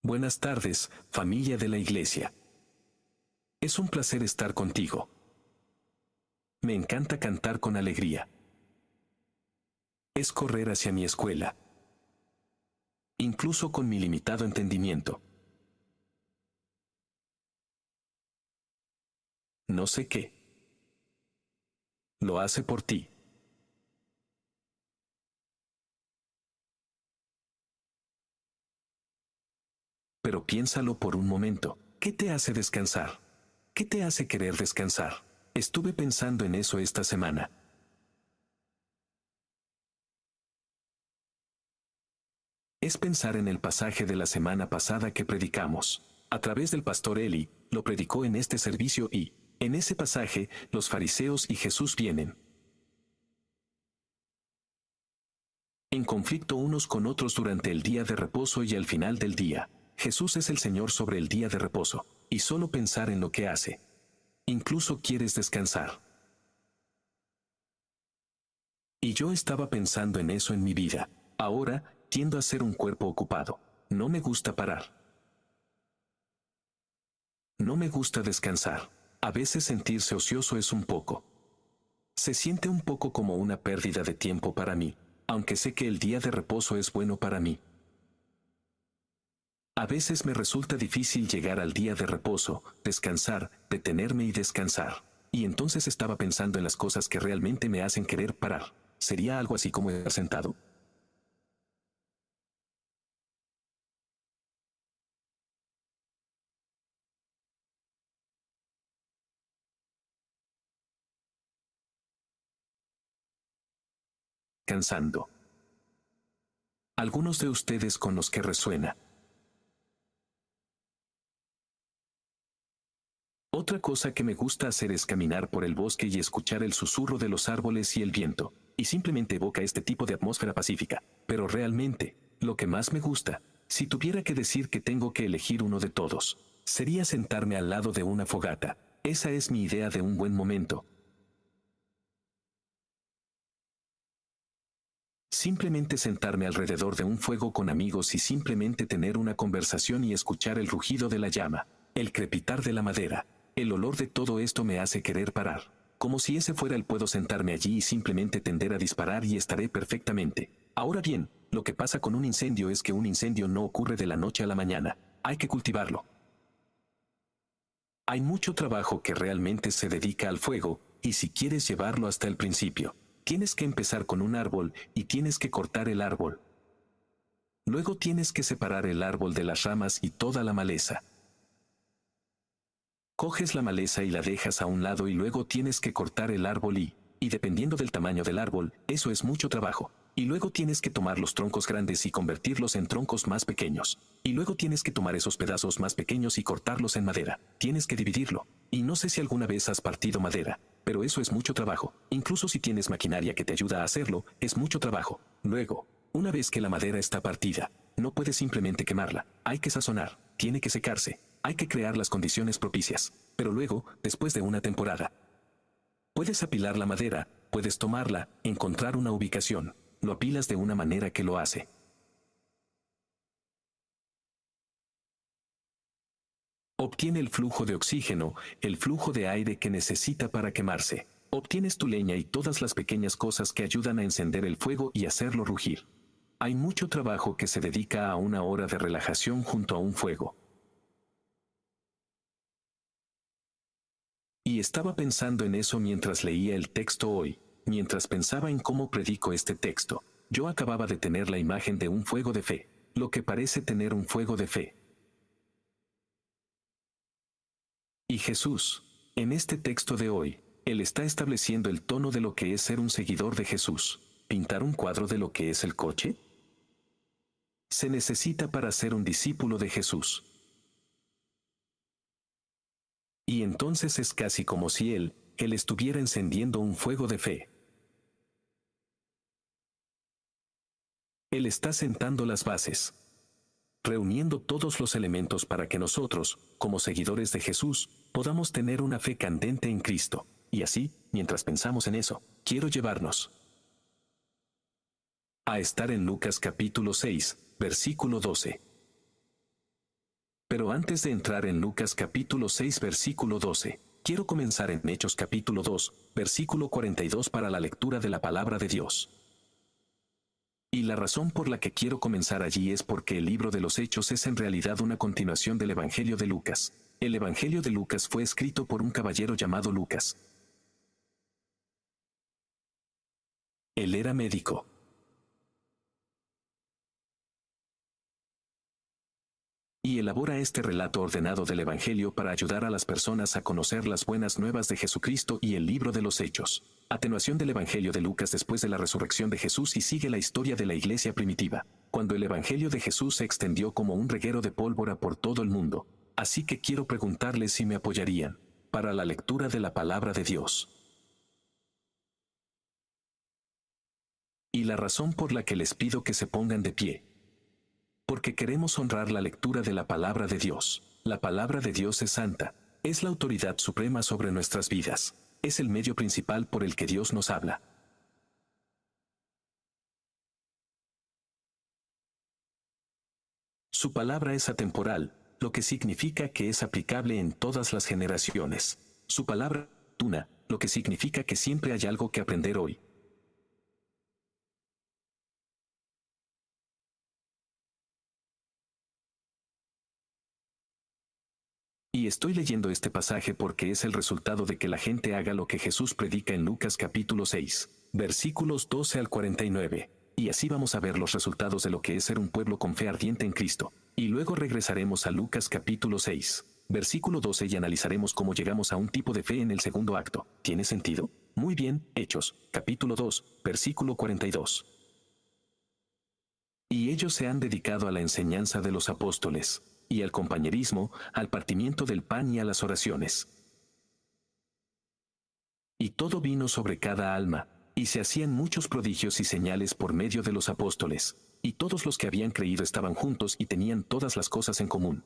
Buenas tardes, familia de la iglesia. Es un placer estar contigo. Me encanta cantar con alegría. Es correr hacia mi escuela. Incluso con mi limitado entendimiento. No sé qué. Lo hace por ti. Pero piénsalo por un momento. ¿Qué te hace descansar? ¿Qué te hace querer descansar? Estuve pensando en eso esta semana. Es pensar en el pasaje de la semana pasada que predicamos. A través del pastor Eli, lo predicó en este servicio y, en ese pasaje, los fariseos y Jesús vienen en conflicto unos con otros durante el día de reposo y al final del día. Jesús es el Señor sobre el día de reposo, y solo pensar en lo que hace. Incluso quieres descansar. Y yo estaba pensando en eso en mi vida. Ahora, tiendo a ser un cuerpo ocupado. No me gusta parar. No me gusta descansar. A veces sentirse ocioso es un poco. Se siente un poco como una pérdida de tiempo para mí, aunque sé que el día de reposo es bueno para mí. A veces me resulta difícil llegar al día de reposo, descansar, detenerme y descansar. Y entonces estaba pensando en las cosas que realmente me hacen querer parar. ¿Sería algo así como estar sentado? Cansando. Algunos de ustedes con los que resuena. Otra cosa que me gusta hacer es caminar por el bosque y escuchar el susurro de los árboles y el viento, y simplemente evoca este tipo de atmósfera pacífica. Pero realmente, lo que más me gusta, si tuviera que decir que tengo que elegir uno de todos, sería sentarme al lado de una fogata. Esa es mi idea de un buen momento. Simplemente sentarme alrededor de un fuego con amigos y simplemente tener una conversación y escuchar el rugido de la llama, el crepitar de la madera. El olor de todo esto me hace querer parar. Como si ese fuera el puedo sentarme allí y simplemente tender a disparar y estaré perfectamente. Ahora bien, lo que pasa con un incendio es que un incendio no ocurre de la noche a la mañana. Hay que cultivarlo. Hay mucho trabajo que realmente se dedica al fuego, y si quieres llevarlo hasta el principio, tienes que empezar con un árbol y tienes que cortar el árbol. Luego tienes que separar el árbol de las ramas y toda la maleza. Coges la maleza y la dejas a un lado y luego tienes que cortar el árbol y dependiendo del tamaño del árbol, eso es mucho trabajo. Y luego tienes que tomar los troncos grandes y convertirlos en troncos más pequeños. Y luego tienes que tomar esos pedazos más pequeños y cortarlos en madera. Tienes que dividirlo. Y no sé si alguna vez has partido madera, pero eso es mucho trabajo. Incluso si tienes maquinaria que te ayuda a hacerlo, es mucho trabajo. Luego, una vez que la madera está partida, no puedes simplemente quemarla. Hay que sazonar, tiene que secarse, hay que crear las condiciones propicias. Pero luego, después de una temporada, puedes apilar la madera, puedes tomarla, encontrar una ubicación, lo apilas de una manera que lo hace. Obtiene el flujo de oxígeno, el flujo de aire que necesita para quemarse. Obtienes tu leña y todas las pequeñas cosas que ayudan a encender el fuego y hacerlo rugir. Hay mucho trabajo que se dedica a una hora de relajación junto a un fuego. Y estaba pensando en eso mientras leía el texto hoy, mientras pensaba en cómo predico este texto. Yo acababa de tener la imagen de un fuego de fe, lo que parece tener un fuego de fe. Y Jesús, en este texto de hoy, Él está estableciendo el tono de lo que es ser un seguidor de Jesús. ¿Pintar un cuadro de lo que es el coche? Se necesita para ser un discípulo de Jesús. Y entonces es casi como si Él estuviera encendiendo un fuego de fe. Él está sentando las bases, reuniendo todos los elementos para que nosotros, como seguidores de Jesús, podamos tener una fe candente en Cristo. Y así, mientras pensamos en eso, quiero llevarnos a estar en Lucas capítulo 6, versículo 12. Pero antes de entrar en Lucas capítulo 6 versículo 12, quiero comenzar en Hechos capítulo 2, versículo 42 para la lectura de la palabra de Dios. Y la razón por la que quiero comenzar allí es porque el libro de los Hechos es en realidad una continuación del Evangelio de Lucas. El Evangelio de Lucas fue escrito por un caballero llamado Lucas. Él era médico. Y elabora este relato ordenado del Evangelio para ayudar a las personas a conocer las buenas nuevas de Jesucristo y el libro de los Hechos. Atenuación del Evangelio de Lucas después de la resurrección de Jesús y sigue la historia de la iglesia primitiva, cuando el Evangelio de Jesús se extendió como un reguero de pólvora por todo el mundo. Así que quiero preguntarles si me apoyarían para la lectura de la palabra de Dios. Y la razón por la que les pido que se pongan de pie. Porque queremos honrar la lectura de la palabra de Dios. La palabra de Dios es santa, es la autoridad suprema sobre nuestras vidas, es el medio principal por el que Dios nos habla. Su palabra es atemporal, lo que significa que es aplicable en todas las generaciones. Su palabra es oportuna, lo que significa que siempre hay algo que aprender hoy. Y estoy leyendo este pasaje porque es el resultado de que la gente haga lo que Jesús predica en Lucas capítulo 6, versículos 12 al 49. Y así vamos a ver los resultados de lo que es ser un pueblo con fe ardiente en Cristo. Y luego regresaremos a Lucas capítulo 6, versículo 12 y analizaremos cómo llegamos a un tipo de fe en el segundo acto. ¿Tiene sentido? Muy bien, Hechos, capítulo 2, versículo 42. Y ellos se han dedicado a la enseñanza de los apóstoles, y al compañerismo, al partimiento del pan y a las oraciones. Y todo vino sobre cada alma, y se hacían muchos prodigios y señales por medio de los apóstoles, y todos los que habían creído estaban juntos y tenían todas las cosas en común.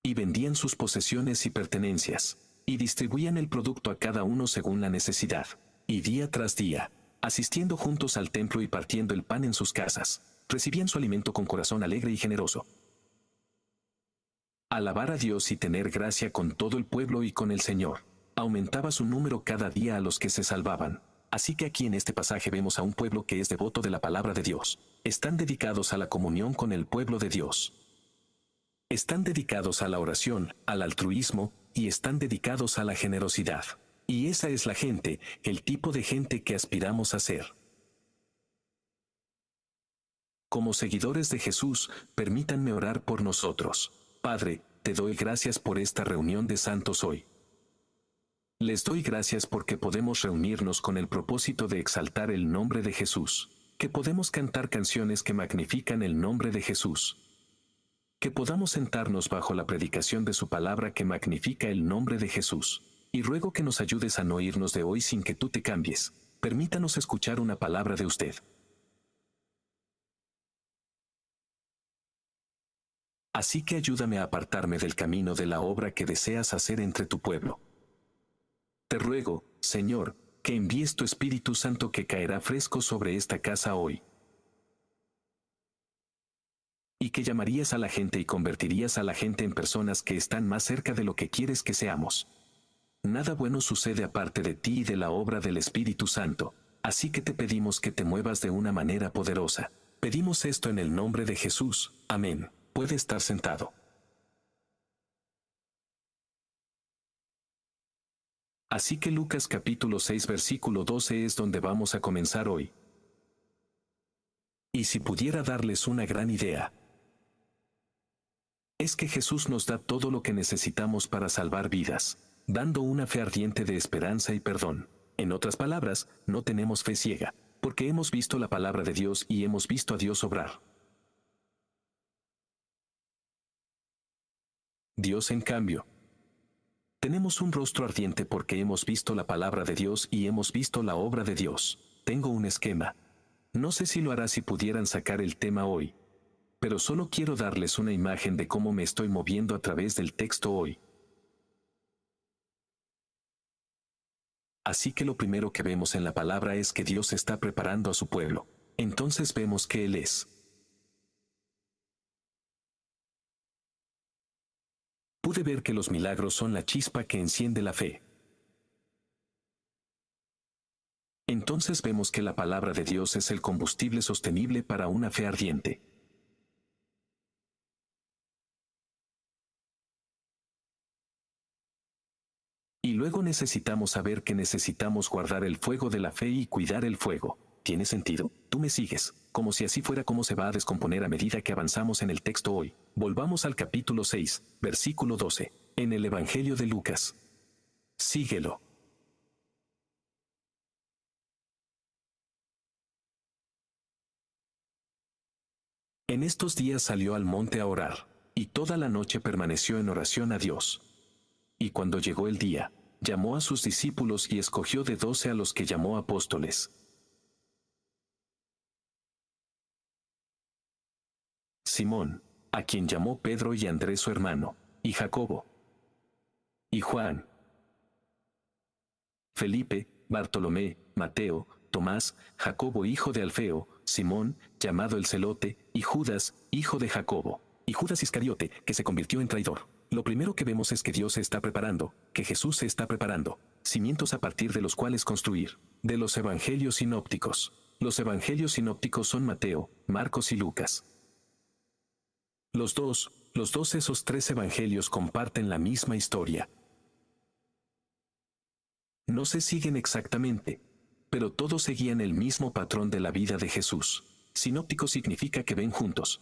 Y vendían sus posesiones y pertenencias, y distribuían el producto a cada uno según la necesidad, y día tras día, asistiendo juntos al templo y partiendo el pan en sus casas, recibían su alimento con corazón alegre y generoso. Alabar a Dios y tener gracia con todo el pueblo y con el Señor. Aumentaba su número cada día a los que se salvaban. Así que aquí en este pasaje vemos a un pueblo que es devoto de la palabra de Dios. Están dedicados a la comunión con el pueblo de Dios. Están dedicados a la oración, al altruismo, y están dedicados a la generosidad. Y esa es la gente, el tipo de gente que aspiramos a ser. Como seguidores de Jesús, permítanme orar por nosotros. Padre, te doy gracias por esta reunión de santos hoy. Les doy gracias porque podemos reunirnos con el propósito de exaltar el nombre de Jesús, que podemos cantar canciones que magnifican el nombre de Jesús, que podamos sentarnos bajo la predicación de su palabra que magnifica el nombre de Jesús. Y ruego que nos ayudes a no irnos de hoy sin que tú te cambies. Permítanos escuchar una palabra de usted. Así que ayúdame a apartarme del camino de la obra que deseas hacer entre tu pueblo. Te ruego, Señor, que envíes tu Espíritu Santo que caerá fresco sobre esta casa hoy. Y que llamarías a la gente y convertirías a la gente en personas que están más cerca de lo que quieres que seamos. Nada bueno sucede aparte de ti y de la obra del Espíritu Santo, así que te pedimos que te muevas de una manera poderosa. Pedimos esto en el nombre de Jesús. Amén. Puede estar sentado. Así que Lucas capítulo 6 versículo 12 es donde vamos a comenzar hoy. Y si pudiera darles una gran idea, es que Jesús nos da todo lo que necesitamos para salvar vidas, dando una fe ardiente de esperanza y perdón. En otras palabras, no tenemos fe ciega, porque hemos visto la palabra de Dios y hemos visto a Dios obrar. Dios, en cambio, tenemos un rostro ardiente porque hemos visto la palabra de Dios y hemos visto la obra de Dios. Tengo un esquema. No sé si lo hará si pudieran sacar el tema hoy, pero solo quiero darles una imagen de cómo me estoy moviendo a través del texto hoy. Así que lo primero que vemos en la palabra es que Dios está preparando a su pueblo. Entonces vemos que Él es Pude ver que los milagros son la chispa que enciende la fe. Entonces vemos que la palabra de Dios es el combustible sostenible para una fe ardiente. Y luego necesitamos saber que necesitamos guardar el fuego de la fe y cuidar el fuego. ¿Tiene sentido? Tú me sigues, como si así fuera como se va a descomponer a medida que avanzamos en el texto hoy. Volvamos al capítulo 6, versículo 12, en el Evangelio de Lucas. Síguelo. En estos días salió al monte a orar, y toda la noche permaneció en oración a Dios. Y cuando llegó el día, llamó a sus discípulos y escogió de 12 a los que llamó apóstoles. Simón, a quien llamó Pedro y Andrés su hermano, y Jacobo, y Juan, Felipe, Bartolomé, Mateo, Tomás, Jacobo hijo de Alfeo, Simón, llamado el Celote, y Judas, hijo de Jacobo, y Judas Iscariote, que se convirtió en traidor. Lo primero que vemos es que Dios se está preparando, que Jesús se está preparando, cimientos a partir de los cuales construir. De los evangelios sinópticos. Los evangelios sinópticos son Mateo, Marcos y Lucas. Los dos esos tres evangelios comparten la misma historia. No se siguen exactamente, pero todos seguían el mismo patrón de la vida de Jesús. Sinóptico significa que ven juntos.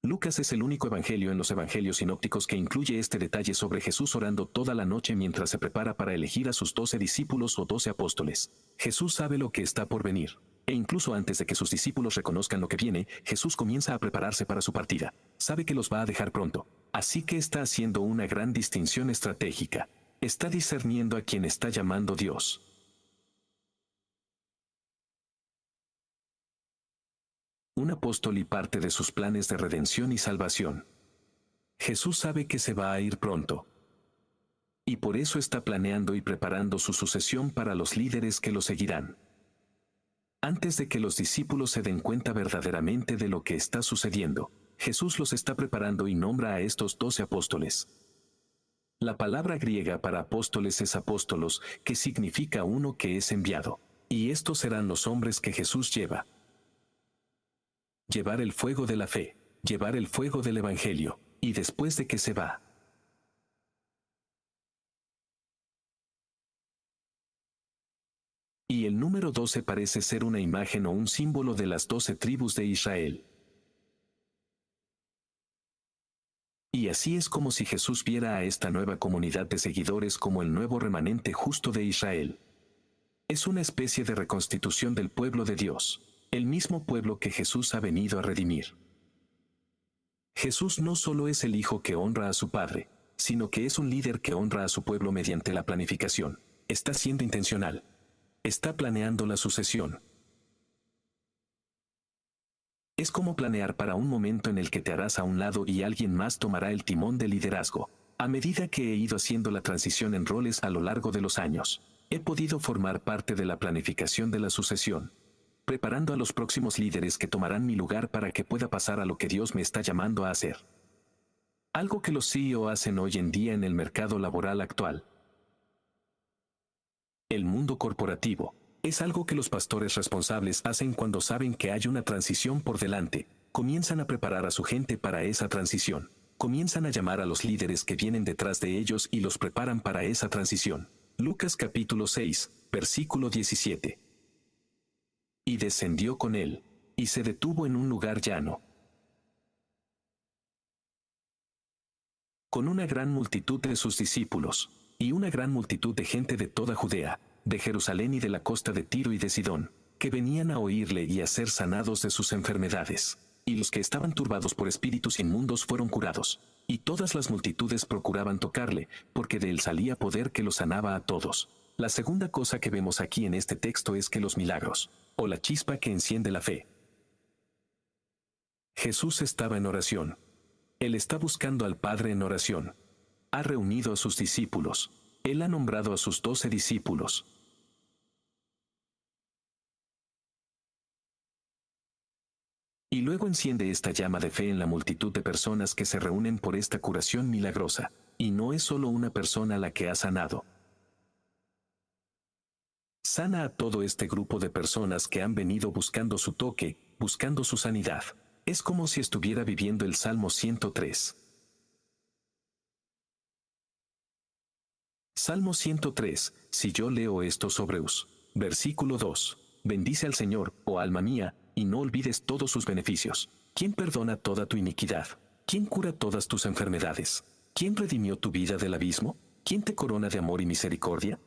Lucas es el único evangelio en los evangelios sinópticos que incluye este detalle sobre Jesús orando toda la noche mientras se prepara para elegir a sus 12 discípulos o 12 apóstoles. Jesús sabe lo que está por venir. E incluso antes de que sus discípulos reconozcan lo que viene, Jesús comienza a prepararse para su partida. Sabe que los va a dejar pronto. Así que está haciendo una gran distinción estratégica. Está discerniendo a quien está llamando Dios. Un apóstol y parte de sus planes de redención y salvación. Jesús sabe que se va a ir pronto. Y por eso está planeando y preparando su sucesión para los líderes que lo seguirán. Antes de que los discípulos se den cuenta verdaderamente de lo que está sucediendo, Jesús los está preparando y nombra a estos 12 apóstoles. La palabra griega para apóstoles es apóstolos, que significa uno que es enviado. Y estos serán los hombres que Jesús lleva. Llevar el fuego de la fe, llevar el fuego del Evangelio, y después de que se va. Y el número 12 parece ser una imagen o un símbolo de las 12 tribus de Israel. Y así es como si Jesús viera a esta nueva comunidad de seguidores como el nuevo remanente justo de Israel. Es una especie de reconstitución del pueblo de Dios, el mismo pueblo que Jesús ha venido a redimir. Jesús no solo es el Hijo que honra a su Padre, sino que es un líder que honra a su pueblo mediante la planificación. Está siendo intencional. Está planeando la sucesión. Es como planear para un momento en el que te harás a un lado y alguien más tomará el timón de liderazgo. A medida que he ido haciendo la transición en roles a lo largo de los años, he podido formar parte de la planificación de la sucesión, preparando a los próximos líderes que tomarán mi lugar para que pueda pasar a lo que Dios me está llamando a hacer. Algo que los CEO hacen hoy en día en el mercado laboral actual. El mundo corporativo es algo que los pastores responsables hacen cuando saben que hay una transición por delante. Comienzan a preparar a su gente para esa transición. Comienzan a llamar a los líderes que vienen detrás de ellos y los preparan para esa transición. Lucas capítulo 6, versículo 17. Y descendió con él, y se detuvo en un lugar llano, con una gran multitud de sus discípulos, y una gran multitud de gente de toda Judea, de Jerusalén y de la costa de Tiro y de Sidón, que venían a oírle y a ser sanados de sus enfermedades. Y los que estaban turbados por espíritus inmundos fueron curados. Y todas las multitudes procuraban tocarle, porque de él salía poder que los sanaba a todos. La segunda cosa que vemos aquí en este texto es que los milagros, o la chispa que enciende la fe. Jesús estaba en oración. Él está buscando al Padre en oración. Ha reunido a sus discípulos. Él ha nombrado a sus 12 discípulos. Y luego enciende esta llama de fe en la multitud de personas que se reúnen por esta curación milagrosa. Y no es solo una persona la que ha sanado. Sana a todo este grupo de personas que han venido buscando su toque, buscando su sanidad. Es como si estuviera viviendo el Salmo 103. Salmo 103, si yo leo esto sobre Us. Versículo 2. Bendice al Señor, oh alma mía, y no olvides todos sus beneficios. ¿Quién perdona toda tu iniquidad? ¿Quién cura todas tus enfermedades? ¿Quién redimió tu vida del abismo? ¿Quién te corona de amor y misericordia?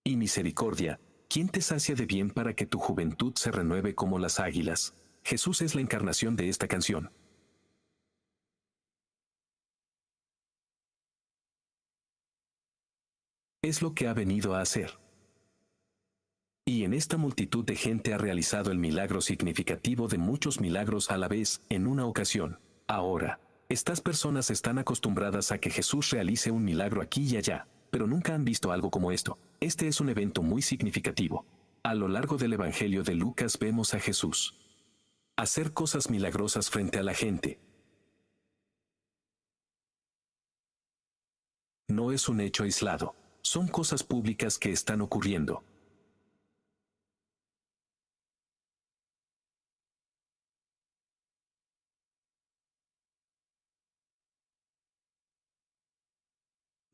Y misericordia, ¿quién te sacia de bien para que tu juventud se renueve como las águilas? Jesús es la encarnación de esta canción. Es lo que ha venido a hacer. Y en esta multitud de gente ha realizado el milagro significativo de muchos milagros a la vez, en una ocasión. Ahora, estas personas están acostumbradas a que Jesús realice un milagro aquí y allá, pero nunca han visto algo como esto. Este es un evento muy significativo. A lo largo del Evangelio de Lucas vemos a Jesús hacer cosas milagrosas frente a la gente. No es un hecho aislado. Son cosas públicas que están ocurriendo.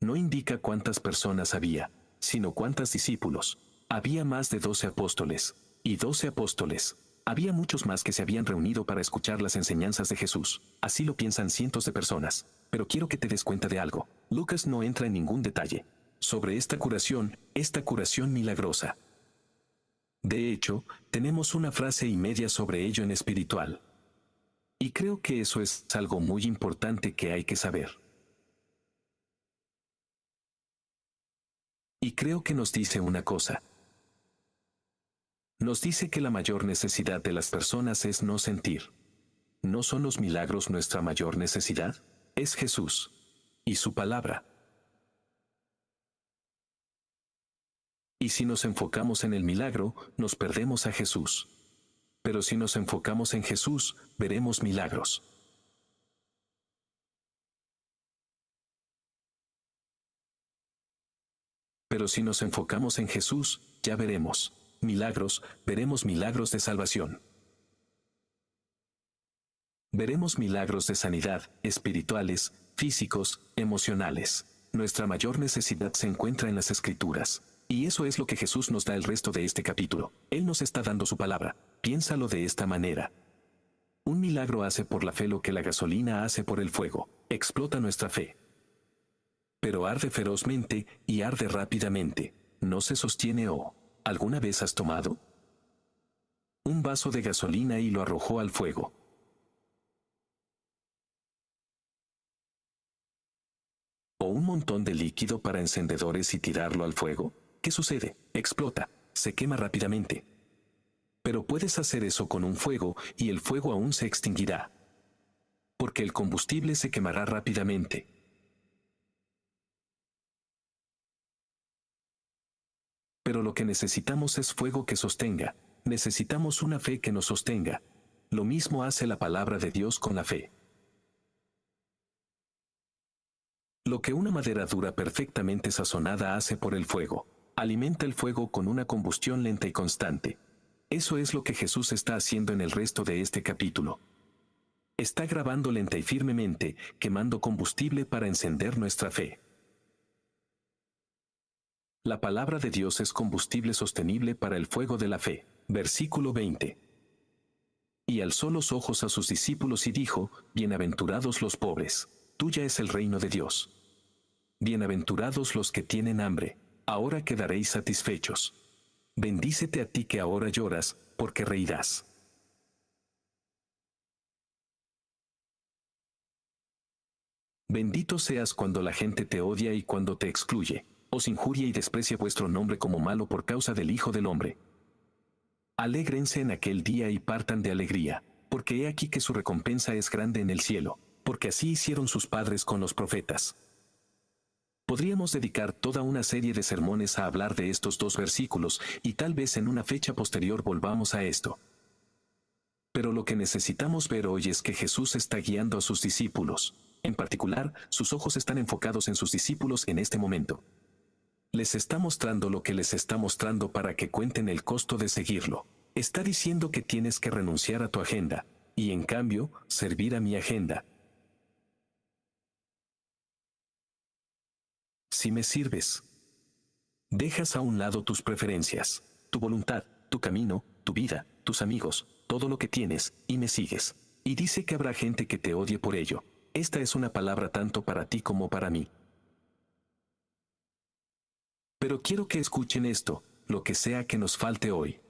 No indica cuántas personas había, sino cuántos discípulos. Había más de 12 apóstoles. Y 12 apóstoles. Había muchos más que se habían reunido para escuchar las enseñanzas de Jesús. Así lo piensan cientos de personas. Pero quiero que te des cuenta de algo. Lucas no entra en ningún detalle sobre esta curación milagrosa. De hecho, tenemos una frase y media sobre ello en espiritual. Y creo que eso es algo muy importante que hay que saber. Y creo que nos dice una cosa. Nos dice que la mayor necesidad de las personas es no sentir. ¿No son los milagros nuestra mayor necesidad? Es Jesús y su palabra. Y si nos enfocamos en el milagro, nos perdemos a Jesús. Pero si nos enfocamos en Jesús, veremos milagros. Pero si nos enfocamos en Jesús, ya veremos milagros, veremos milagros de salvación. Veremos milagros de sanidad, espirituales, físicos, emocionales. Nuestra mayor necesidad se encuentra en las Escrituras. Y eso es lo que Jesús nos da el resto de este capítulo. Él nos está dando su palabra. Piénsalo de esta manera. Un milagro hace por la fe lo que la gasolina hace por el fuego. Explota nuestra fe. Pero arde ferozmente y arde rápidamente. No se sostiene o... ¿Alguna vez has tomado un vaso de gasolina y lo arrojó al fuego? ¿O un montón de líquido para encendedores y tirarlo al fuego? ¿Qué sucede? Explota, se quema rápidamente. Pero puedes hacer eso con un fuego y el fuego aún se extinguirá. Porque el combustible se quemará rápidamente. Pero lo que necesitamos es fuego que sostenga. Necesitamos una fe que nos sostenga. Lo mismo hace la palabra de Dios con la fe. Lo que una madera dura perfectamente sazonada hace por el fuego, alimenta el fuego con una combustión lenta y constante. Eso es lo que Jesús está haciendo en el resto de este capítulo. Está grabando lenta y firmemente, quemando combustible para encender nuestra fe. La palabra de Dios es combustible sostenible para el fuego de la fe. Versículo 20. Y alzó los ojos a sus discípulos y dijo, bienaventurados los pobres, tuya es el reino de Dios. Bienaventurados los que tienen hambre, ahora quedaréis satisfechos. Bendícete a ti que ahora lloras, porque reirás. Bendito seas cuando la gente te odia y cuando te excluye, os injuria y desprecia vuestro nombre como malo por causa del Hijo del Hombre. Alégrense en aquel día y partan de alegría, porque he aquí que su recompensa es grande en el cielo, porque así hicieron sus padres con los profetas. Podríamos dedicar toda una serie de sermones a hablar de estos dos versículos, y tal vez en una fecha posterior volvamos a esto. Pero lo que necesitamos ver hoy es que Jesús está guiando a sus discípulos. En particular, sus ojos están enfocados en sus discípulos en este momento. Les está mostrando lo que les está mostrando para que cuenten el costo de seguirlo. Está diciendo que tienes que renunciar a tu agenda, y en cambio, servir a mi agenda. Si me sirves, dejas a un lado tus preferencias, tu voluntad, tu camino, tu vida, tus amigos, todo lo que tienes, y me sigues. Y dice que habrá gente que te odie por ello. Esta es una palabra tanto para ti como para mí. Pero quiero que escuchen esto, lo que sea que nos falte hoy.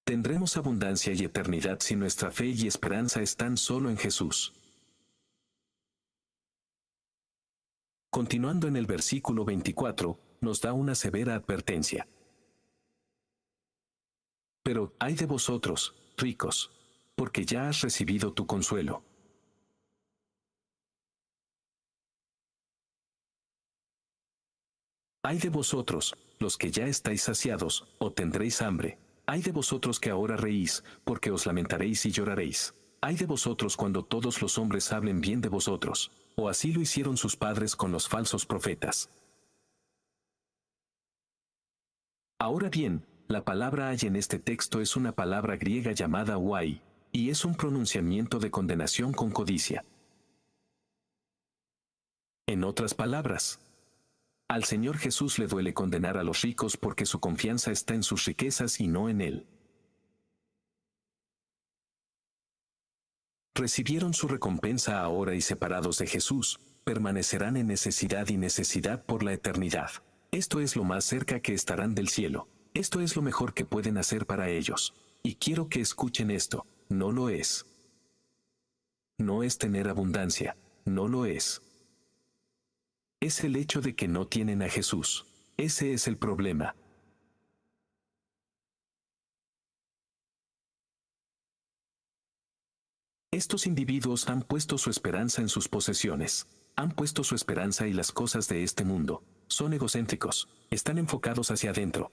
Tendremos abundancia y eternidad si nuestra fe y esperanza están solo en Jesús. Continuando en el versículo 24, nos da una severa advertencia. Pero, ay de vosotros, ricos, porque ya has recibido tu consuelo. Ay de vosotros, los que ya estáis saciados, o tendréis hambre. Ay de vosotros que ahora reís, porque os lamentaréis y lloraréis. Ay de vosotros cuando todos los hombres hablen bien de vosotros, o así lo hicieron sus padres con los falsos profetas. Ahora bien, la palabra ay en este texto es una palabra griega llamada huai, y es un pronunciamiento de condenación con codicia. En otras palabras, al Señor Jesús le duele condenar a los ricos porque su confianza está en sus riquezas y no en Él. Recibieron su recompensa ahora y separados de Jesús, permanecerán en necesidad y necesidad por la eternidad. Esto es lo más cerca que estarán del cielo. Esto es lo mejor que pueden hacer para ellos. Y quiero que escuchen esto, no lo es. No es tener abundancia, no lo es. Es el hecho de que no tienen a Jesús. Ese es el problema. Estos individuos han puesto su esperanza en sus posesiones. Han puesto su esperanza y las cosas de este mundo. Son egocéntricos. Están enfocados hacia adentro.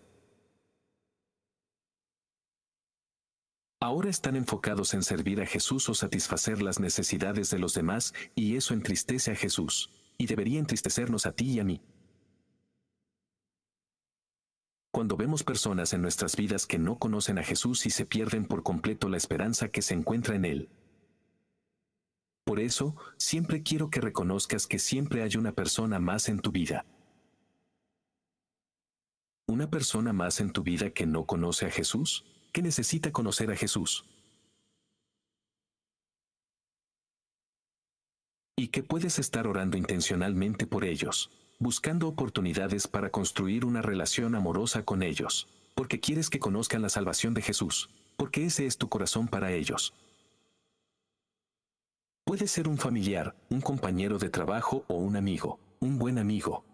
Ahora están enfocados en servir a Jesús o satisfacer las necesidades de los demás, y eso entristece a Jesús. Y debería entristecernos a ti y a mí. Cuando vemos personas en nuestras vidas que no conocen a Jesús y se pierden por completo la esperanza que se encuentra en Él. Por eso, siempre quiero que reconozcas que siempre hay una persona más en tu vida. ¿Una persona más en tu vida que no conoce a Jesús? ¿Que necesita conocer a Jesús? Y que puedes estar orando intencionalmente por ellos, buscando oportunidades para construir una relación amorosa con ellos, porque quieres que conozcan la salvación de Jesús, porque ese es tu corazón para ellos. Puede ser un familiar, un compañero de trabajo o un amigo, un buen amigo.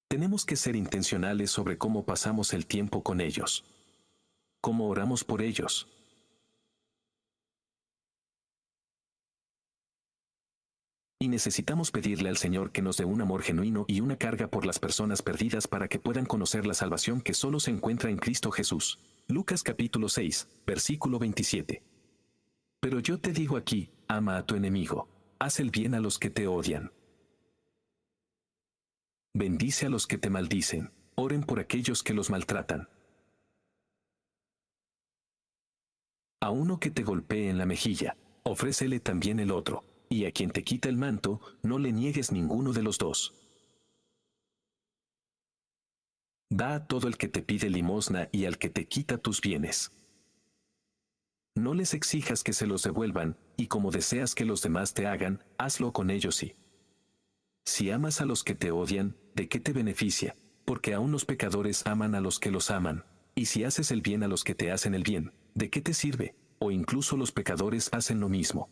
Tenemos que ser intencionales sobre cómo pasamos el tiempo con ellos, cómo oramos por ellos. Y necesitamos pedirle al Señor que nos dé un amor genuino y una carga por las personas perdidas para que puedan conocer la salvación que solo se encuentra en Cristo Jesús. Lucas capítulo 6, versículo 27. Pero yo te digo aquí, ama a tu enemigo, haz el bien a los que te odian. Bendice a los que te maldicen, oren por aquellos que los maltratan. A uno que te golpee en la mejilla, ofrécele también el otro. Y a quien te quita el manto, no le niegues ninguno de los dos. Da a todo el que te pide limosna y al que te quita tus bienes. No les exijas que se los devuelvan, y como deseas que los demás te hagan, hazlo con ellos sí. Si amas a los que te odian, ¿de qué te beneficia? Porque aún los pecadores aman a los que los aman. Y si haces el bien a los que te hacen el bien, ¿de qué te sirve? O incluso los pecadores hacen lo mismo.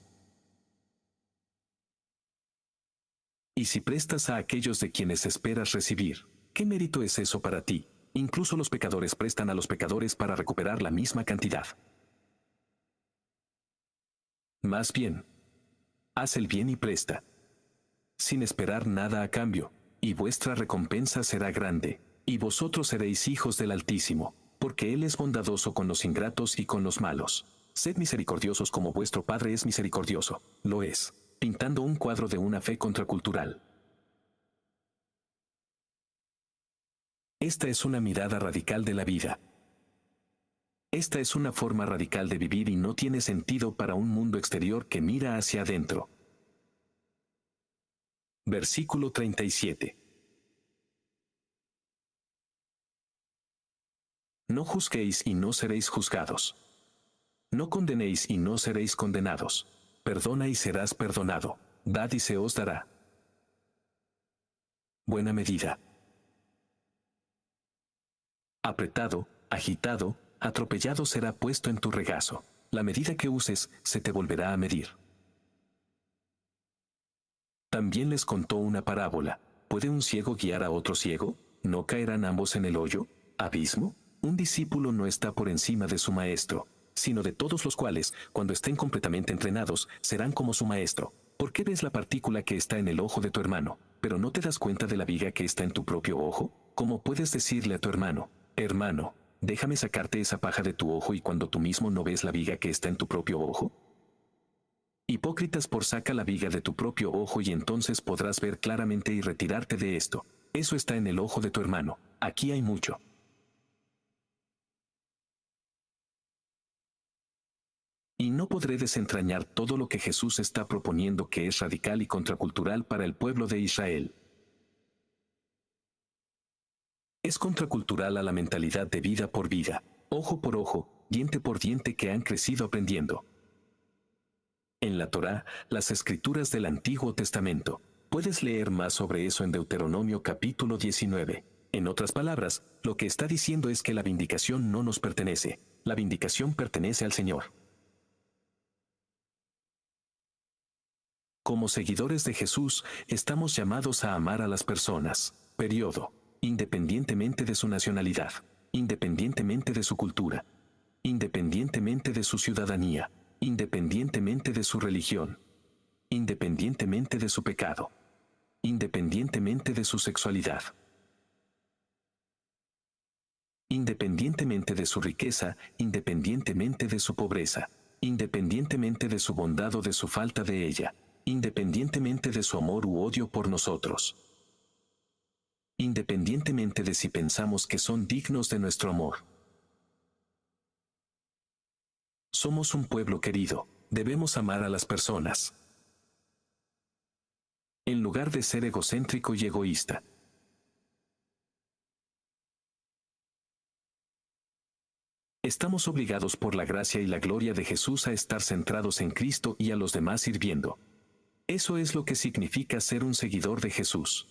Y si prestas a aquellos de quienes esperas recibir, ¿qué mérito es eso para ti? Incluso los pecadores prestan a los pecadores para recuperar la misma cantidad. Más bien, haz el bien y presta, sin esperar nada a cambio, y vuestra recompensa será grande, y vosotros seréis hijos del Altísimo, porque Él es bondadoso con los ingratos y con los malos. Sed misericordiosos como vuestro Padre es misericordioso, lo es, pintando un cuadro de una fe contracultural. Esta es una mirada radical de la vida. Esta es una forma radical de vivir y no tiene sentido para un mundo exterior que mira hacia adentro. Versículo 37. No juzguéis y no seréis juzgados. No condenéis y no seréis condenados. Perdona y serás perdonado. Dad y se os dará. Buena medida. Apretado, agitado, atropellado será puesto en tu regazo. La medida que uses se te volverá a medir. También les contó una parábola. ¿Puede un ciego guiar a otro ciego? ¿No caerán ambos en el hoyo, abismo? Un discípulo no está por encima de su maestro, sino de todos los cuales, cuando estén completamente entrenados, serán como su maestro. ¿Por qué ves la partícula que está en el ojo de tu hermano, pero no te das cuenta de la viga que está en tu propio ojo? ¿Cómo puedes decirle a tu hermano, hermano, déjame sacarte esa paja de tu ojo y cuando tú mismo no ves la viga que está en tu propio ojo? Hipócritas, por saca la viga de tu propio ojo y entonces podrás ver claramente y retirarte de esto. Eso está en el ojo de tu hermano. Aquí hay mucho. Y no podré desentrañar todo lo que Jesús está proponiendo que es radical y contracultural para el pueblo de Israel. Es contracultural a la mentalidad de vida por vida, ojo por ojo, diente por diente que han crecido aprendiendo. En la Torá, las escrituras del Antiguo Testamento. Puedes leer más sobre eso en Deuteronomio capítulo 19. En otras palabras, lo que está diciendo es que la vindicación no nos pertenece, la vindicación pertenece al Señor. Como seguidores de Jesús, estamos llamados a amar a las personas, periodo, independientemente de su nacionalidad, independientemente de su cultura, independientemente de su ciudadanía, independientemente de su religión, independientemente de su pecado, independientemente de su sexualidad, independientemente de su riqueza, independientemente de su pobreza, independientemente de su bondad o de su falta de ella, independientemente de su amor u odio por nosotros, independientemente de si pensamos que son dignos de nuestro amor. Somos un pueblo querido, debemos amar a las personas. En lugar de ser egocéntrico y egoísta. Estamos obligados por la gracia y la gloria de Jesús a estar centrados en Cristo y a los demás sirviendo. Eso es lo que significa ser un seguidor de Jesús.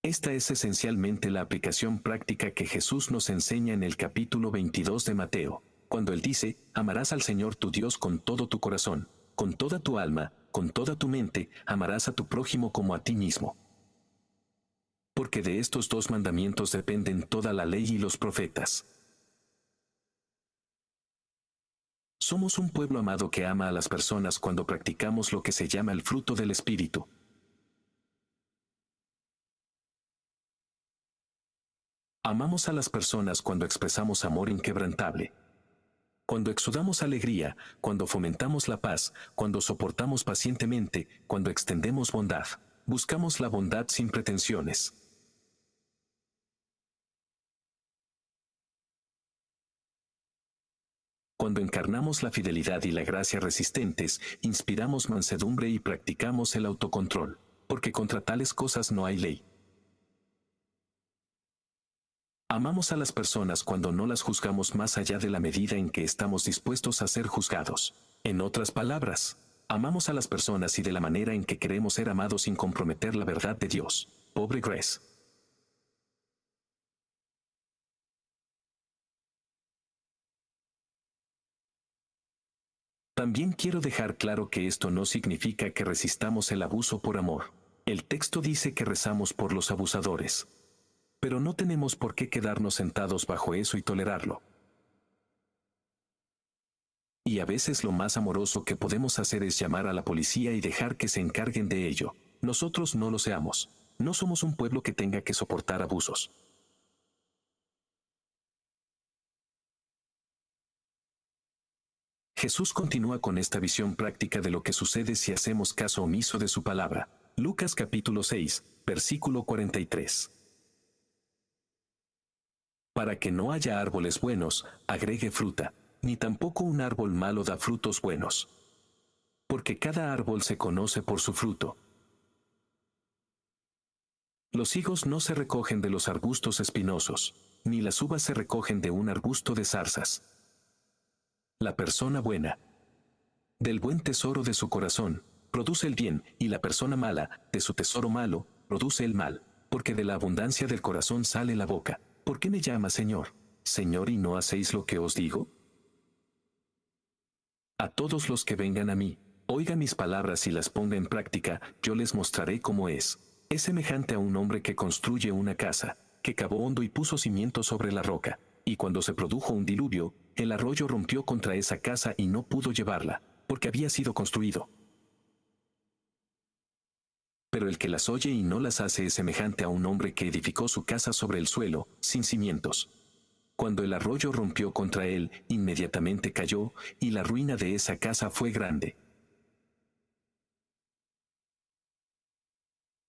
Esta es esencialmente la aplicación práctica que Jesús nos enseña en el capítulo 22 de Mateo, cuando Él dice, amarás al Señor tu Dios con todo tu corazón, con toda tu alma, con toda tu mente, amarás a tu prójimo como a ti mismo. Porque de estos dos mandamientos dependen toda la ley y los profetas. Somos un pueblo amado que ama a las personas cuando practicamos lo que se llama el fruto del Espíritu. Amamos a las personas cuando expresamos amor inquebrantable. Cuando exudamos alegría, cuando fomentamos la paz, cuando soportamos pacientemente, cuando extendemos bondad, buscamos la bondad sin pretensiones. Cuando encarnamos la fidelidad y la gracia resistentes, inspiramos mansedumbre y practicamos el autocontrol, porque contra tales cosas no hay ley. Amamos a las personas cuando no las juzgamos más allá de la medida en que estamos dispuestos a ser juzgados. En otras palabras, amamos a las personas y de la manera en que queremos ser amados sin comprometer la verdad de Dios. Pobre Grace. También quiero dejar claro que esto no significa que resistamos el abuso por amor. El texto dice que rezamos por los abusadores. Pero no tenemos por qué quedarnos sentados bajo eso y tolerarlo. Y a veces lo más amoroso que podemos hacer es llamar a la policía y dejar que se encarguen de ello. Nosotros no lo seamos. No somos un pueblo que tenga que soportar abusos. Jesús continúa con esta visión práctica de lo que sucede si hacemos caso omiso de su palabra. Lucas capítulo 6, versículo 43. Para que no haya árboles buenos, agregue fruta, ni tampoco un árbol malo da frutos buenos. Porque cada árbol se conoce por su fruto. Los higos no se recogen de los arbustos espinosos, ni las uvas se recogen de un arbusto de zarzas. La persona buena, del buen tesoro de su corazón, produce el bien, y la persona mala, de su tesoro malo, produce el mal, porque de la abundancia del corazón sale la boca. ¿Por qué me llama Señor, Señor, y no hacéis lo que os digo? A todos los que vengan a mí, oigan mis palabras y las ponga en práctica, yo les mostraré cómo es. Es semejante a un hombre que construye una casa, que cavó hondo y puso cimientos sobre la roca, y cuando se produjo un diluvio, el arroyo rompió contra esa casa y no pudo llevarla, porque había sido construido. Pero el que las oye y no las hace es semejante a un hombre que edificó su casa sobre el suelo, sin cimientos. Cuando el arroyo rompió contra él, inmediatamente cayó, y la ruina de esa casa fue grande.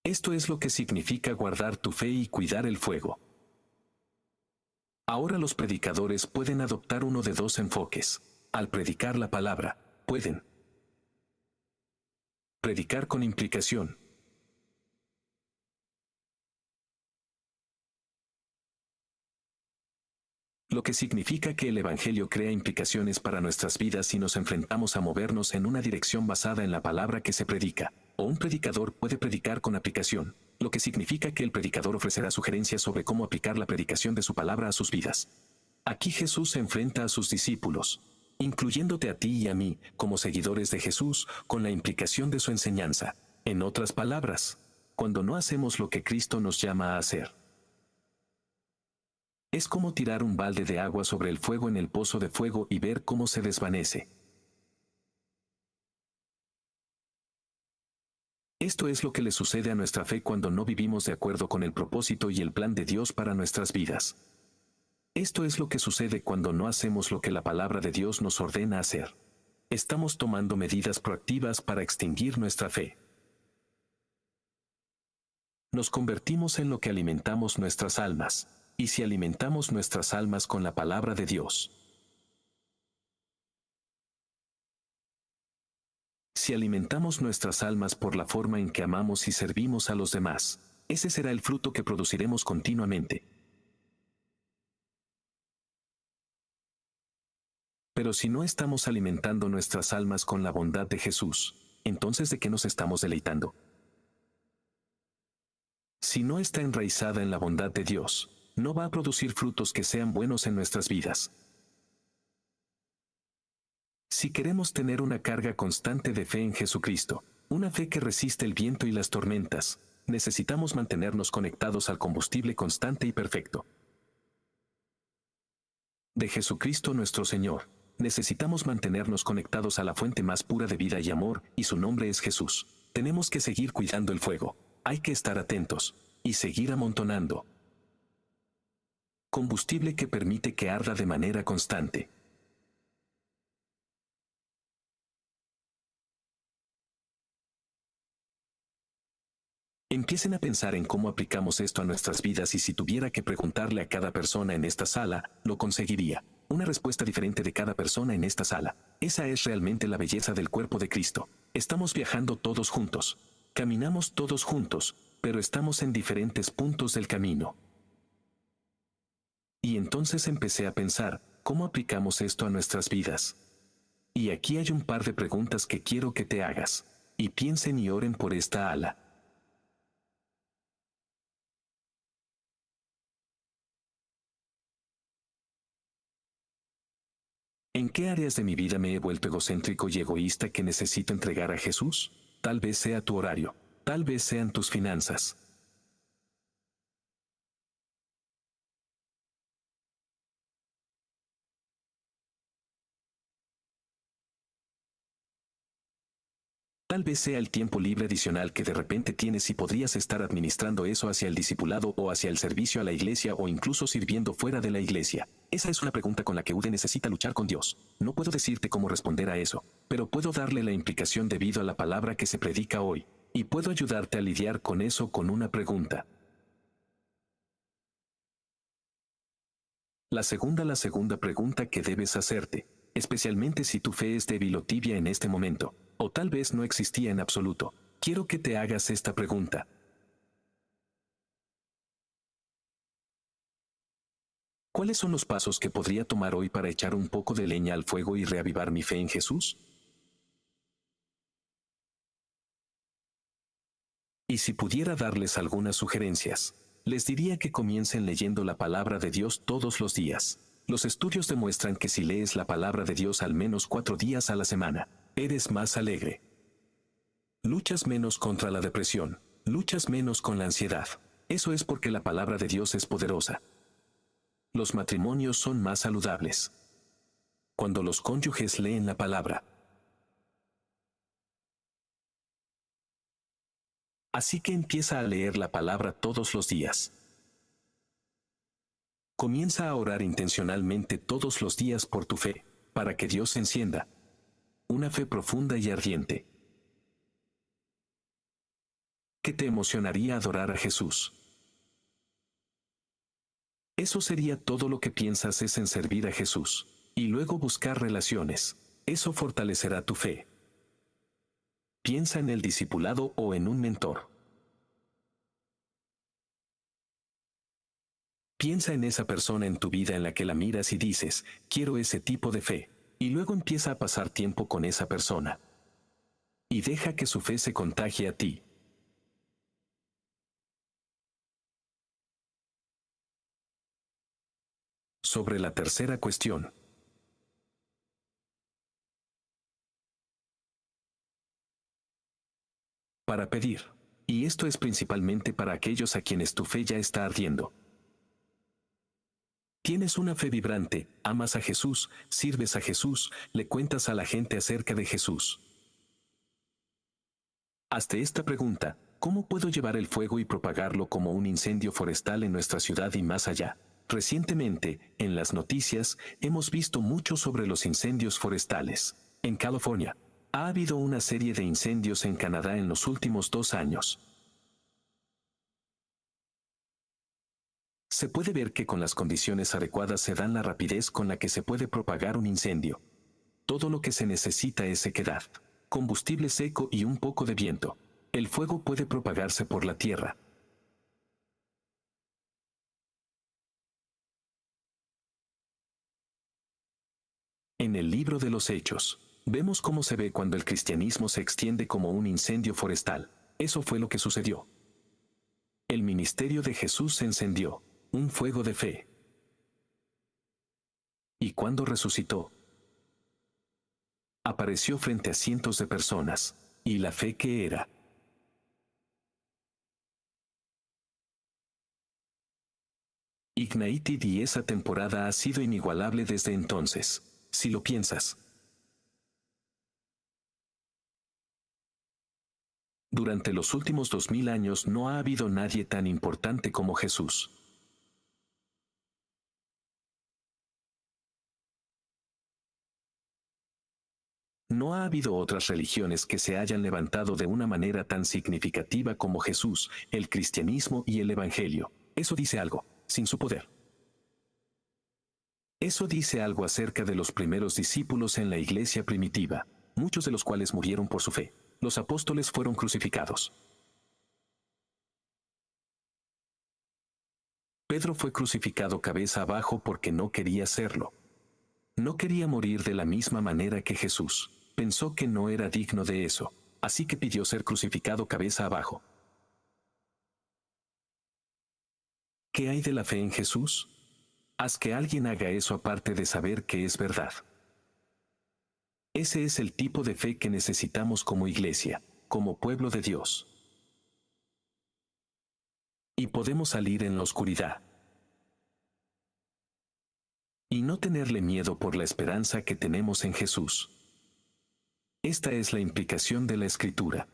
Esto es lo que significa guardar tu fe y cuidar el fuego. Ahora los predicadores pueden adoptar uno de dos enfoques. Al predicar la palabra, pueden predicar con implicación. Lo que significa que el Evangelio crea implicaciones para nuestras vidas si nos enfrentamos a movernos en una dirección basada en la palabra que se predica. O un predicador puede predicar con aplicación, lo que significa que el predicador ofrecerá sugerencias sobre cómo aplicar la predicación de su palabra a sus vidas. Aquí Jesús se enfrenta a sus discípulos, incluyéndote a ti y a mí, como seguidores de Jesús, con la implicación de su enseñanza. En otras palabras, cuando no hacemos lo que Cristo nos llama a hacer. Es como tirar un balde de agua sobre el fuego en el pozo de fuego y ver cómo se desvanece. Esto es lo que le sucede a nuestra fe cuando no vivimos de acuerdo con el propósito y el plan de Dios para nuestras vidas. Esto es lo que sucede cuando no hacemos lo que la palabra de Dios nos ordena hacer. Estamos tomando medidas proactivas para extinguir nuestra fe. Nos convertimos en lo que alimentamos nuestras almas. Y si alimentamos nuestras almas con la palabra de Dios. Si alimentamos nuestras almas por la forma en que amamos y servimos a los demás, ese será el fruto que produciremos continuamente. Pero si no estamos alimentando nuestras almas con la bondad de Jesús, entonces ¿de qué nos estamos deleitando? Si no está enraizada en la bondad de Dios, no va a producir frutos que sean buenos en nuestras vidas. Si queremos tener una carga constante de fe en Jesucristo, una fe que resiste el viento y las tormentas, necesitamos mantenernos conectados al combustible constante y perfecto de Jesucristo nuestro Señor. Necesitamos mantenernos conectados a la fuente más pura de vida y amor, y su nombre es Jesús. Tenemos que seguir cuidando el fuego. Hay que estar atentos y seguir amontonando combustible que permite que arda de manera constante. Empiecen a pensar en cómo aplicamos esto a nuestras vidas y si tuviera que preguntarle a cada persona en esta sala, lo conseguiría. Una respuesta diferente de cada persona en esta sala. Esa es realmente la belleza del cuerpo de Cristo. Estamos viajando todos juntos. Caminamos todos juntos, pero estamos en diferentes puntos del camino. Y entonces empecé a pensar, ¿cómo aplicamos esto a nuestras vidas? Y aquí hay un par de preguntas que quiero que te hagas. Y piensen y oren por esta ala. ¿En qué áreas de mi vida me he vuelto egocéntrico y egoísta que necesito entregar a Jesús? Tal vez sea tu horario, tal vez sean tus finanzas. Tal vez sea el tiempo libre adicional que de repente tienes y podrías estar administrando eso hacia el discipulado o hacia el servicio a la iglesia o incluso sirviendo fuera de la iglesia. Esa es una pregunta con la que Ude necesita luchar con Dios. No puedo decirte cómo responder a eso, pero puedo darle la implicación debido a la palabra que se predica hoy, y puedo ayudarte a lidiar con eso con una pregunta. La segunda pregunta que debes hacerte, especialmente si tu fe es débil o tibia en este momento, o tal vez no existía en absoluto, quiero que te hagas esta pregunta. ¿Cuáles son los pasos que podría tomar hoy para echar un poco de leña al fuego y reavivar mi fe en Jesús? Y si pudiera darles algunas sugerencias, les diría que comiencen leyendo la palabra de Dios todos los días. Los estudios demuestran que si lees la palabra de Dios al menos 4 días a la semana, eres más alegre. Luchas menos contra la depresión, luchas menos con la ansiedad. Eso es porque la palabra de Dios es poderosa. Los matrimonios son más saludables cuando los cónyuges leen la palabra. Así que empieza a leer la palabra todos los días. Comienza a orar intencionalmente todos los días por tu fe, para que Dios encienda una fe profunda y ardiente. ¿Qué te emocionaría adorar a Jesús? Eso sería todo lo que piensas es en servir a Jesús, y luego buscar relaciones. Eso fortalecerá tu fe. Piensa en el discipulado o en un mentor. Piensa en esa persona en tu vida en la que la miras y dices, quiero ese tipo de fe, y luego empieza a pasar tiempo con esa persona. Y deja que su fe se contagie a ti. Sobre la tercera cuestión. Para pedir. Y esto es principalmente para aquellos a quienes tu fe ya está ardiendo. Tienes una fe vibrante, amas a Jesús, sirves a Jesús, le cuentas a la gente acerca de Jesús. Hazte esta pregunta, ¿cómo puedo llevar el fuego y propagarlo como un incendio forestal en nuestra ciudad y más allá? Recientemente, en las noticias, hemos visto mucho sobre los incendios forestales. En California, ha habido una serie de incendios en Canadá en los últimos 2 años. Se puede ver que con las condiciones adecuadas se dan la rapidez con la que se puede propagar un incendio. Todo lo que se necesita es sequedad, combustible seco y un poco de viento. El fuego puede propagarse por la tierra. En el libro de los Hechos, vemos cómo se ve cuando el cristianismo se extiende como un incendio forestal. Eso fue lo que sucedió. El ministerio de Jesús se encendió, un fuego de fe. Y cuando resucitó, apareció frente a cientos de personas, y la fe que era. Ignited y esa temporada ha sido inigualable desde entonces, si lo piensas. Durante los últimos 2000 años no ha habido nadie tan importante como Jesús. No ha habido otras religiones que se hayan levantado de una manera tan significativa como Jesús, el cristianismo y el evangelio. Eso dice algo, sin su poder. Eso dice algo acerca de los primeros discípulos en la iglesia primitiva, muchos de los cuales murieron por su fe. Los apóstoles fueron crucificados. Pedro fue crucificado cabeza abajo porque no quería serlo. No quería morir de la misma manera que Jesús. Pensó que no era digno de eso, así que pidió ser crucificado cabeza abajo. ¿Qué hay de la fe en Jesús? Haz que alguien haga eso aparte de saber que es verdad. Ese es el tipo de fe que necesitamos como iglesia, como pueblo de Dios. Y podemos salir en la oscuridad. Y no tenerle miedo por la esperanza que tenemos en Jesús. Esta es la implicación de la Escritura.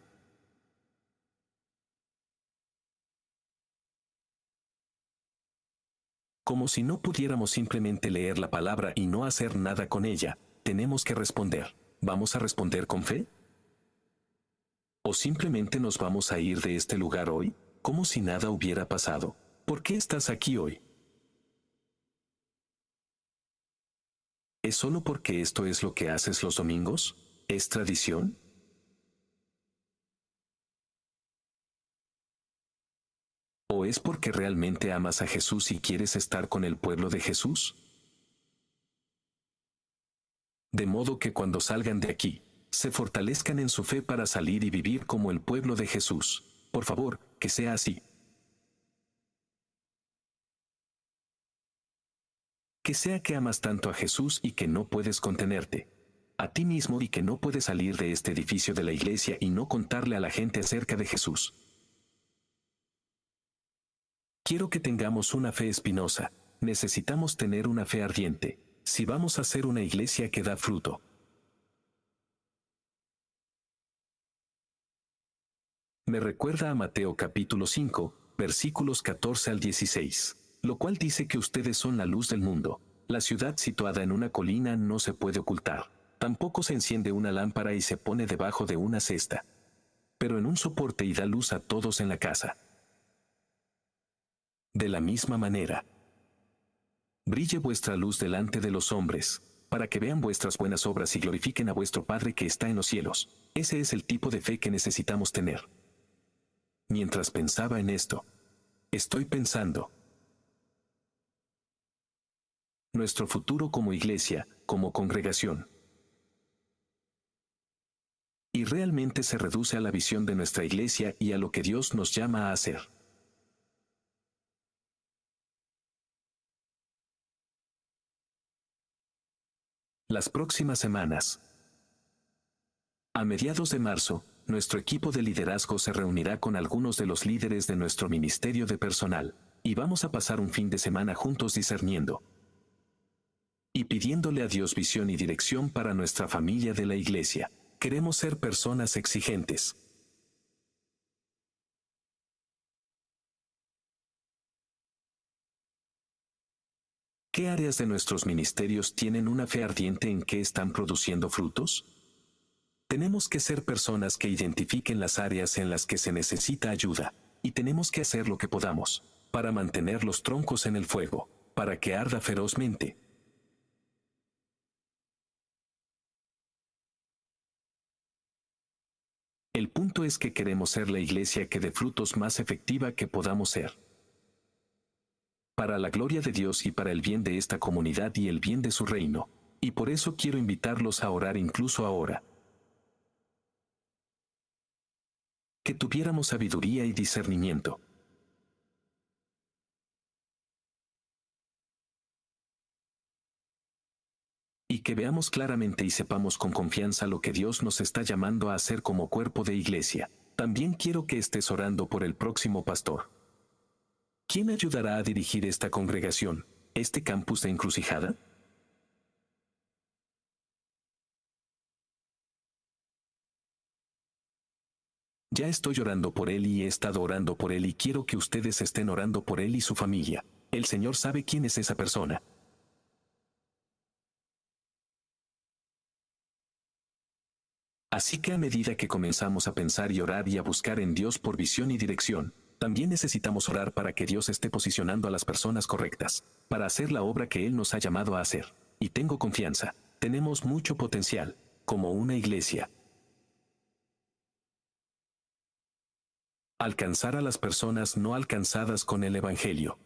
Como si no pudiéramos simplemente leer la palabra y no hacer nada con ella, tenemos que responder. ¿Vamos a responder con fe? ¿O simplemente nos vamos a ir de este lugar hoy, como si nada hubiera pasado? ¿Por qué estás aquí hoy? ¿Es solo porque esto es lo que haces los domingos? ¿Es tradición? ¿O es porque realmente amas a Jesús y quieres estar con el pueblo de Jesús? De modo que cuando salgan de aquí, se fortalezcan en su fe para salir y vivir como el pueblo de Jesús. Por favor, que sea así. Que sea que amas tanto a Jesús y que no puedes contenerte a ti mismo y que no puedes salir de este edificio de la iglesia y no contarle a la gente acerca de Jesús. Quiero que tengamos una fe espinosa. Necesitamos tener una fe ardiente, si vamos a ser una iglesia que da fruto. Me recuerda a Mateo capítulo 5, versículos 14 al 16, lo cual dice que ustedes son la luz del mundo. La ciudad situada en una colina no se puede ocultar. Tampoco se enciende una lámpara y se pone debajo de una cesta, pero en un soporte y da luz a todos en la casa. De la misma manera, brille vuestra luz delante de los hombres, para que vean vuestras buenas obras y glorifiquen a vuestro Padre que está en los cielos. Ese es el tipo de fe que necesitamos tener. Mientras pensaba en esto, estoy pensando nuestro futuro como iglesia, como congregación. Y realmente se reduce a la visión de nuestra iglesia y a lo que Dios nos llama a hacer. Las próximas semanas. A mediados de marzo, nuestro equipo de liderazgo se reunirá con algunos de los líderes de nuestro ministerio de personal, y vamos a pasar un fin de semana juntos discerniendo y pidiéndole a Dios visión y dirección para nuestra familia de la iglesia. Queremos ser personas exigentes. ¿Qué áreas de nuestros ministerios tienen una fe ardiente en que están produciendo frutos? Tenemos que ser personas que identifiquen las áreas en las que se necesita ayuda, y tenemos que hacer lo que podamos para mantener los troncos en el fuego, para que arda ferozmente. El punto es que queremos ser la iglesia que dé frutos más efectiva que podamos ser. Para la gloria de Dios y para el bien de esta comunidad y el bien de su reino. Y por eso quiero invitarlos a orar incluso ahora. Que tuviéramos sabiduría y discernimiento. Y que veamos claramente y sepamos con confianza lo que Dios nos está llamando a hacer como cuerpo de iglesia. También quiero que estés orando por el próximo pastor. ¿Quién ayudará a dirigir esta congregación, este campus de Encrucijada? Ya estoy orando por él y he estado orando por él y quiero que ustedes estén orando por él y su familia. El Señor sabe quién es esa persona. Así que a medida que comenzamos a pensar y orar y a buscar en Dios por visión y dirección, también necesitamos orar para que Dios esté posicionando a las personas correctas, para hacer la obra que Él nos ha llamado a hacer. Y tengo confianza, tenemos mucho potencial, como una iglesia. Alcanzar a las personas no alcanzadas con el Evangelio.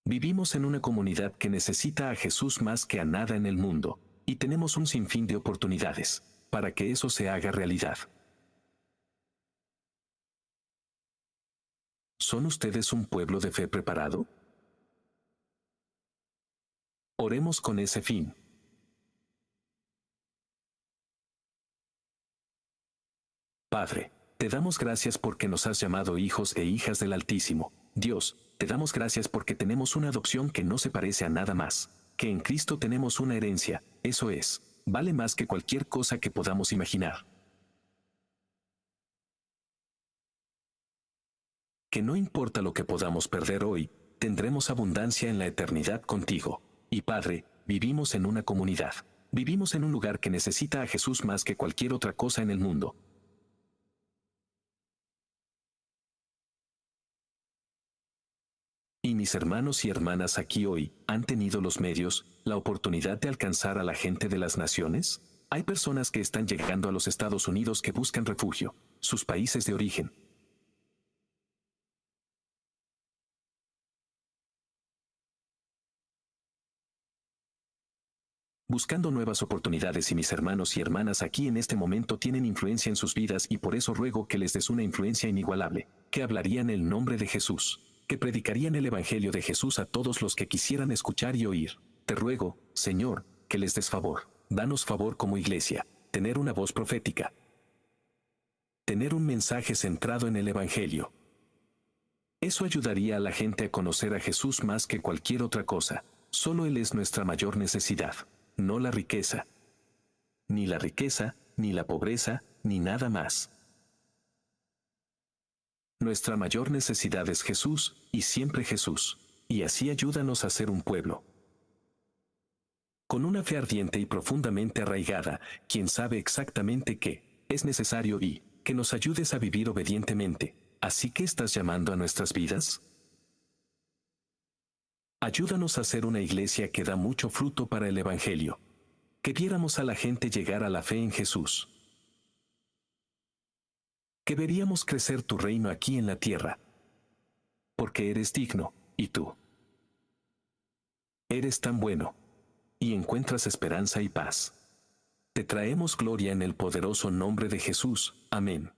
Vivimos en una comunidad que necesita a Jesús más que a nada en el mundo, y tenemos un sinfín de oportunidades para que eso se haga realidad. ¿Son ustedes un pueblo de fe preparado? Oremos con ese fin. Padre, te damos gracias porque nos has llamado hijos e hijas del Altísimo. Dios, te damos gracias porque tenemos una adopción que no se parece a nada más, que en Cristo tenemos una herencia, eso es, vale más que cualquier cosa que podamos imaginar. Que no importa lo que podamos perder hoy, tendremos abundancia en la eternidad contigo. Y Padre, vivimos en una comunidad. Vivimos en un lugar que necesita a Jesús más que cualquier otra cosa en el mundo. Y mis hermanos y hermanas aquí hoy, ¿han tenido los medios, la oportunidad de alcanzar a la gente de las naciones? Hay personas que están llegando a los Estados Unidos que buscan refugio, sus países de origen. Buscando nuevas oportunidades y mis hermanos y hermanas aquí en este momento tienen influencia en sus vidas y por eso ruego que les des una influencia inigualable, que hablarían el nombre de Jesús, que predicarían el Evangelio de Jesús a todos los que quisieran escuchar y oír. Te ruego, Señor, que les des favor. Danos favor como iglesia, tener una voz profética, tener un mensaje centrado en el Evangelio. Eso ayudaría a la gente a conocer a Jesús más que cualquier otra cosa. Solo Él es nuestra mayor necesidad, no la riqueza. Ni la riqueza, ni la pobreza, ni nada más. Nuestra mayor necesidad es Jesús, y siempre Jesús. Y así ayúdanos a ser un pueblo con una fe ardiente y profundamente arraigada, quien sabe exactamente qué es necesario y que nos ayudes a vivir obedientemente. ¿Así que estás llamando a nuestras vidas? Ayúdanos a ser una iglesia que da mucho fruto para el Evangelio. Que viéramos a la gente llegar a la fe en Jesús. Que veríamos crecer tu reino aquí en la tierra. Porque eres digno, y tú eres tan bueno. Y encuentras esperanza y paz. Te traemos gloria en el poderoso nombre de Jesús. Amén.